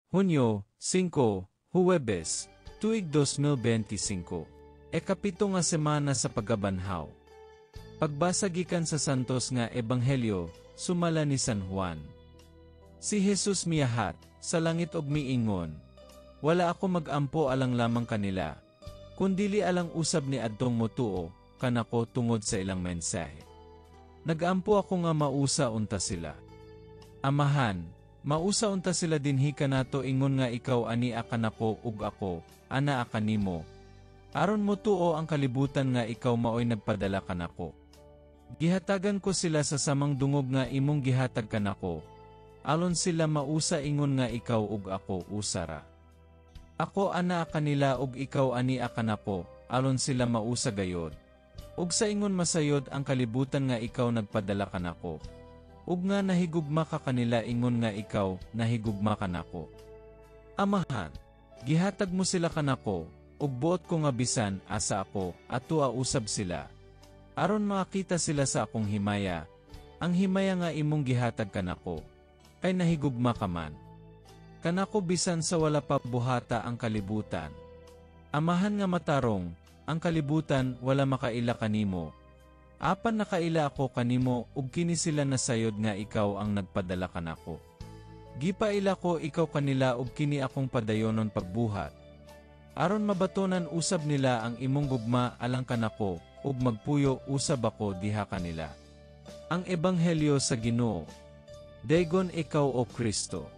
Hunyo 5, Huwebes, tuig 2025. Ekapito nga semana sa paggabanhaw. Pagbasa gikan sa santos nga ebanghelyo, sumala ni San Juan. Si Jesus miyahat, sa langit og miingon, wala ako magampo alang lamang kanila, kundili alang usab ni adtong motuo, kanako tungod sa ilang mensahe. Nagampo ako nga mausa unta sila. Amahan, mausa unta sila dinhi kanato ingon nga ikaw ani akanako ug ako, ana akanimo. Aron mo tuo ang kalibutan nga ikaw maoy nagpadala kanako. Gihatagan ko sila sa samang dungog nga imong gihatag kanako. Alon sila mausa ingon nga ikaw ug ako usara. Ako ana kanila ug ikaw ani akanako, alon sila mausa gayod. Ug sa ingon masayod ang kalibutan nga ikaw nagpadala kanako. Ug nga nahigugma ka kanila ingon nga ikaw nahigugma kanako. Amahan, gihatag mo sila kanako. Ug buot ko nga bisan asa ako, ato usab sila. Aron makakita sila sa akong himaya, ang himaya nga imong gihatag kanako, kay nahigugma ka man. Kanako bisan sa wala pa buhata ang kalibutan. Amahan nga matarong, ang kalibutan wala makaila kanimo. Apan nakaila ako kanimo ug kini sila nasayod nga ikaw ang nagpadala kanako. Gipaila ko ikaw kanila ug kini akong padayonon pagbuhat. Aron mabatonan usab nila ang imong gugma alang kanako, ug magpuyo usab ako diha kanila. Ang Ebanghelyo sa Ginoo. Daygon ikaw o Kristo.